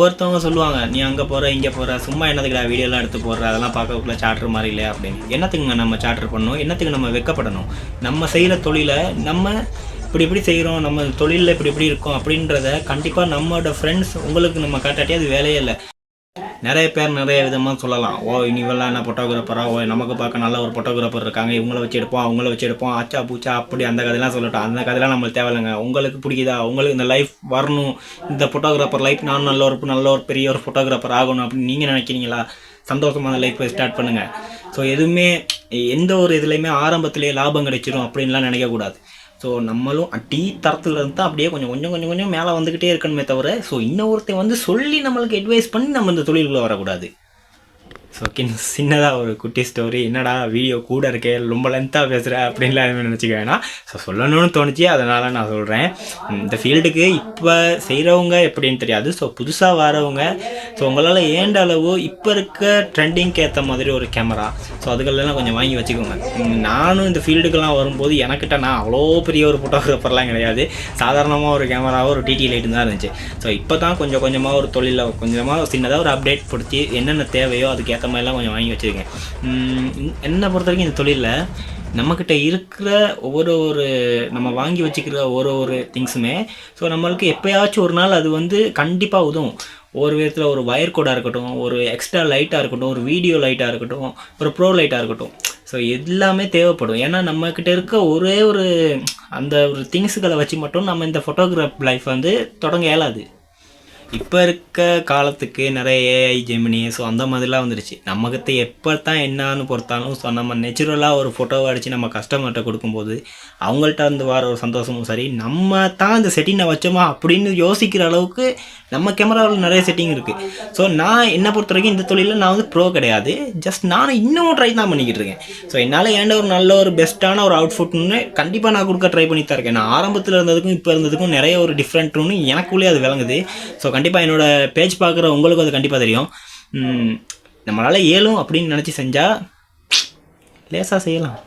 ஒருத்தவங்க சொல்லுவாங்க, நீ அங்கே போகிற இங்கே போகிற சும்மா என்னத்துக்குடா வீடியோலாம் எடுத்து போடுற, அதெல்லாம் பார்க்கக்குள்ள சார்ட்ரு மாதிரி இல்லையா அப்படின்னு. என்னத்துக்குங்க நம்ம சார்ட்ரு பண்ணணும், என்னத்துக்கு நம்ம வெக்கப்படணும்? நம்ம செய்கிற தொழிலை நம்ம இப்படி செய்கிறோம், நம்ம தொழிலில் இப்படி இருக்கோம் அப்படின்றத கண்டிப்பாக நம்மளோட ஃப்ரெண்ட்ஸ் உங்களுக்கு நம்ம காட்டாட்டி அது வேலையே இல்லை. நிறைய பேர் நிறைய விதமாக சொல்லலாம். இவெல்லாம் என்ன ஃபோட்டோகிராஃபரா, நமக்கு பார்க்க நல்ல ஒரு ஃபோட்டோகிராஃபர் இருக்காங்க, இவங்கள வச்சு எடுப்போம் அவங்கள வச்சு எடுப்போம், ஆச்சா பூச்சா அப்படி அந்த கதையெல்லாம் சொல்லட்டும். அந்த கதையெல்லாம் நம்மளுக்கு தேவையில்லைங்க. உங்களுக்கு பிடிக்குதா, உங்களுக்கு இந்த லைஃப் வரணும், இந்த ஃபோட்டோகிராஃபர் லைஃப் நான் நல்ல ஒரு பெரிய ஒரு ஃபோட்டோகிராஃபர் ஆகணும் அப்படின்னு நீங்கள் நினைக்கிறீங்களா? சந்தோஷமான லைஃப்பை ஸ்டார்ட் பண்ணுங்கள். ஸோ எதுவுமே எந்த ஒரு இதுலேயுமே ஆரம்பத்திலேயே லாபம் கிடைச்சிடும் அப்படின்லாம் நினைக்கக்கூடாது. ஸோ நம்மளும் டீ தரத்தில் இருந்து தான் அப்படியே கொஞ்சம் மேலே வந்துக்கிட்டே இருக்கணுமே தவிர, ஸோ இன்னொருத்தன் சொல்லி நம்மளுக்கு அட்வைஸ் பண்ணி நம்ம இந்த தொழிலுக்குள்ளே வரக்கூடாது. ஸோ சின்னதாக ஒரு குட்டி ஸ்டோரி. என்னடா வீடியோ கூட இருக்கே, ரொம்ப லென்த்தாக பேசுகிறேன் அப்படின்லாம் நினச்சிக்க வேணாம். ஸோ சொல்லணும்னு தோணுச்சு, அதனால் நான் சொல்கிறேன். இந்த ஃபீல்டுக்கு இப்போ செய்கிறவங்க எப்படின்னு தெரியாது. ஸோ புதுசாக வரவங்க, ஸோ உங்களால் ஏண்ட அளவு இப்போ இருக்க ட்ரெண்டிங்க்கு ஏற்ற மாதிரி ஒரு கேமரா, ஸோ அதுக்கெல்லாம் கொஞ்சம் வாங்கி வச்சுக்கோங்க. நானும் இந்த ஃபீல்டுக்கெல்லாம் வரும்போது எனக்கிட்ட நான் அவ்வளோ பெரிய ஒரு ஃபோட்டோகிராஃபர்லாம் கிடையாது. சாதாரணமாக ஒரு கேமராவோ ஒரு டிடி லைட்டு தான் இருந்துச்சு. ஸோ இப்போ தான் கொஞ்சமாக ஒரு தொழிலில் கொஞ்சமாக சின்னதாக ஒரு அப்டேட் பிடிச்சி என்னென்ன தேவையோ அதுக்கேற்ற மாதிரிலாம் கொஞ்சம் வாங்கி வச்சுருக்கேன். என்னை பொறுத்த வரைக்கும் இந்த தொழிலில் நம்மக்கிட்ட இருக்கிற ஒவ்வொரு நம்ம வாங்கி வச்சுக்கிற ஒரு திங்ஸுமே ஸோ நம்மளுக்கு எப்போயாச்சும் ஒரு நாள் அது கண்டிப்பாக உதவும். ஒரு விதத்தில் ஒரு வயர் கோடாக இருக்கட்டும், ஒரு எக்ஸ்ட்ரா லைட்டாக இருக்கட்டும், ஒரு வீடியோ லைட்டாக இருக்கட்டும், ஒரு ப்ரோ லைட்டாக இருக்கட்டும், ஸோ எல்லாமே தேவைப்படும். ஏன்னா நம்மக்கிட்ட இருக்க ஒரு அந்த ஒரு திங்ஸுகளை வச்சு மட்டும் நம்ம இந்த ஃபோட்டோகிராஃப் லைஃப் தொடங்க இயலாது. இப்போ இருக்க காலத்துக்கு நிறைய ஏஐ ஜெமினி ஸோ அந்த மாதிரிலாம் வந்துருச்சு. நம்மக்கிட்ட எப்போ தான் என்னான்னு பொறுத்தாலும் ஸோ நம்ம நேச்சுரலாக ஒரு ஃபோட்டோவை அடித்து நம்ம கஸ்டமர்கிட்ட கொடுக்கும்போது அவங்கள்ட்ட வர ஒரு சந்தோஷமும் சரி, நம்ம தான் இந்த செட்டிங்கை வச்சோமா அப்படின்னு யோசிக்கிற அளவுக்கு நம்ம கேமராவில் நிறைய செட்டிங் இருக்குது. ஸோ நான் என்னை பொறுத்த வரைக்கும் இந்த தொழிலில் நான் ப்ரோ கிடையாது, ஜஸ்ட் நானும் இன்னும் ட்ரை தான் பண்ணிக்கிட்டு இருக்கேன். ஸோ என்னால் ஏண்ட ஒரு நல்ல ஒரு பெஸ்ட்டான ஒரு அவுட்ஃபுட்னு கண்டிப்பாக நான் கொடுக்க ட்ரை பண்ணி தான் இருக்கேன். நான் ஆரம்பத்தில் இருந்ததுக்கும் இப்போ இருந்ததுக்கும் நிறைய ஒரு டிஃப்ரெண்ட்னு எனக்குள்ளேயே அது விளங்குது. ஸோ கண்டிப்பாக என்னோடய பேஜ் பார்க்குற உங்களுக்கும் அது கண்டிப்பாக தெரியும். நம்மளால் இயலும் அப்படின்னு நினச்சி செஞ்சால் லேசாக செய்யலாம்.